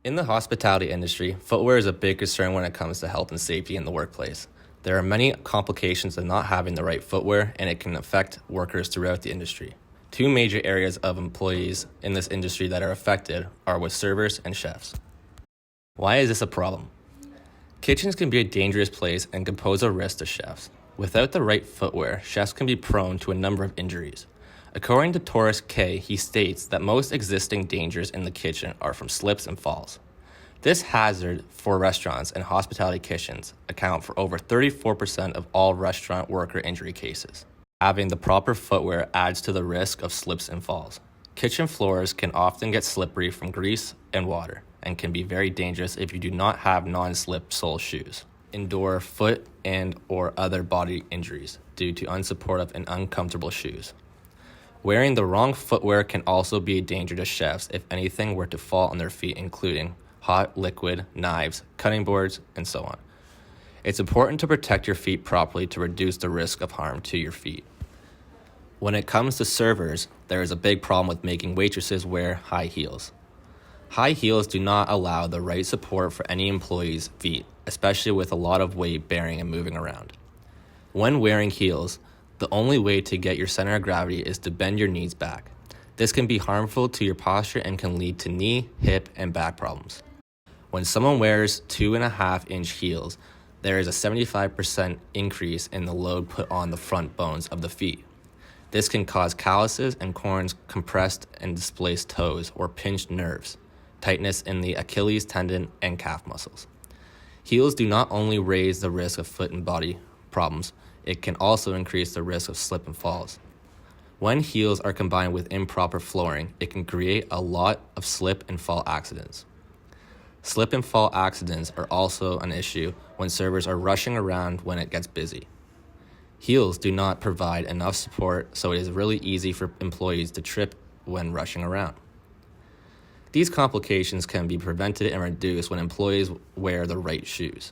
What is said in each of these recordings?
In the hospitality industry, footwear is a big concern when it comes to health and safety in the workplace. There are many complications of not having the right footwear, and it can affect workers throughout the industry. Two major areas of employees in this industry that are affected are with servers and chefs. Why is this a problem? Kitchens can be a dangerous place and can pose a risk to chefs. Without the right footwear, chefs can be prone to a number of injuries. According to Taurus K, he states that most existing dangers in the kitchen are from slips and falls. This hazard for restaurants and hospitality kitchens account for over 34% of all restaurant worker injury cases. Having the proper footwear adds to the risk of slips and falls. Kitchen floors can often get slippery from grease and water and can be very dangerous if you do not have non-slip sole shoes. Endure foot and or other body injuries due to unsupportive and uncomfortable shoes. Wearing the wrong footwear can also be a danger to chefs if anything were to fall on their feet, including hot liquid, knives, cutting boards, and so on. It's important to protect your feet properly to reduce the risk of harm to your feet. When it comes to servers, there is a big problem with making waitresses wear high heels. High heels do not allow the right support for any employee's feet, especially with a lot of weight bearing and moving around. When wearing heels, the only way to get your center of gravity is to bend your knees back. This can be harmful to your posture and can lead to knee, hip, and back problems. When someone wears 2.5-inch heels, there is a 75% increase in the load put on the front bones of the feet. This can cause calluses and corns, compressed and displaced toes or pinched nerves, tightness in the Achilles tendon and calf muscles. Heels do not only raise the risk of foot and body problems, it can also increase the risk of slip and falls. When heels are combined with improper flooring, it can create a lot of slip and fall accidents. Slip and fall accidents are also an issue when servers are rushing around when it gets busy. Heels do not provide enough support, so it is really easy for employees to trip when rushing around. These complications can be prevented and reduced when employees wear the right shoes.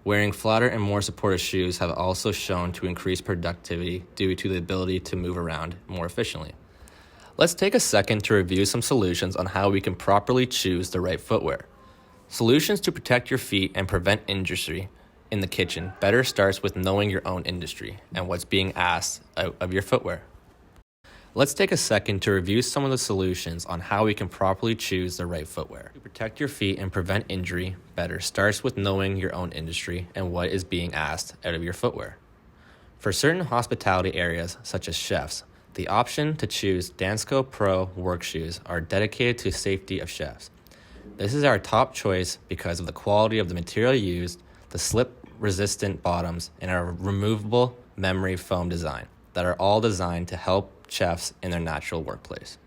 Wearing flatter and more supportive shoes have also shown to increase productivity due to the ability to move around more efficiently. Let's take a second to review some solutions on how we can properly choose the right footwear. Solutions to protect your feet and prevent injury in the kitchen better starts with knowing your own industry and what's being asked out of your footwear. Let's take a second to review some of the solutions on how we can properly choose the right footwear. To protect your feet and prevent injury better starts with knowing your own industry and what is being asked out of your footwear. For certain hospitality areas, such as chefs, the option to choose Dansko Pro work shoes are dedicated to safety of chefs. This is our top choice because of the quality of the material used, the slip-resistant bottoms, and our removable memory foam design that are all designed to help chefs in their natural workplace.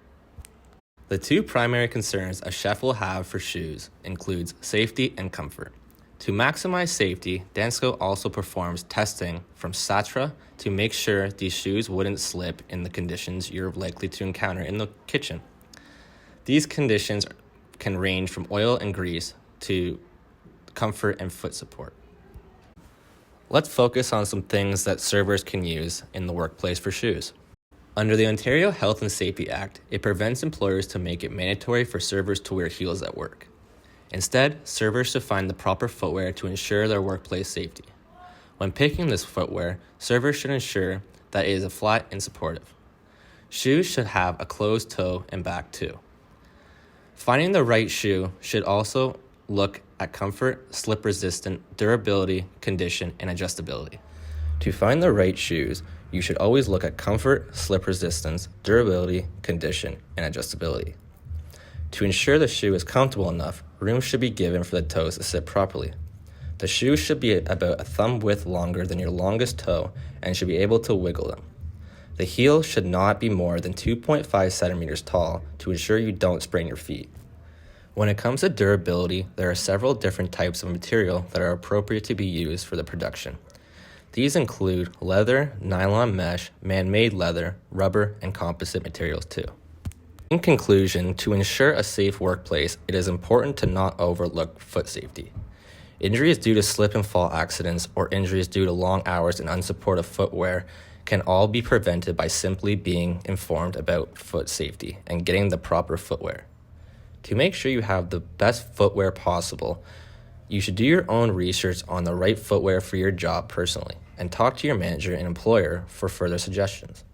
The two primary concerns a chef will have for shoes includes safety and comfort. To maximize safety, Dansko also performs testing from Satra to make sure these shoes wouldn't slip in the conditions you're likely to encounter in the kitchen. These conditions can range from oil and grease to comfort and foot support. Let's focus on some things that servers can use in the workplace for shoes. Under the Ontario Health and Safety Act, it prevents employers to make it mandatory for servers to wear heels at work. Instead, servers should find the proper footwear to ensure their workplace safety. When picking this footwear, servers should ensure that it is flat and supportive. Shoes should have a closed toe and back too. Finding the right shoe should also look at comfort, slip-resistant, durability, condition, and adjustability. To find the right shoes, you should always look at comfort, slip resistance, durability, condition, and adjustability. To ensure the shoe is comfortable enough, room should be given for the toes to sit properly. The shoe should be about a thumb width longer than your longest toe and should be able to wiggle them. The heel should not be more than 2.5 centimeters tall to ensure you don't sprain your feet. When it comes to durability, there are several different types of material that are appropriate to be used for the production. These include leather, nylon mesh, man-made leather, rubber, and composite materials too. In conclusion, to ensure a safe workplace, it is important to not overlook foot safety. Injuries due to slip and fall accidents or injuries due to long hours and unsupportive footwear can all be prevented by simply being informed about foot safety and getting the proper footwear. To make sure you have the best footwear possible, you should do your own research on the right footwear for your job personally and talk to your manager and employer for further suggestions.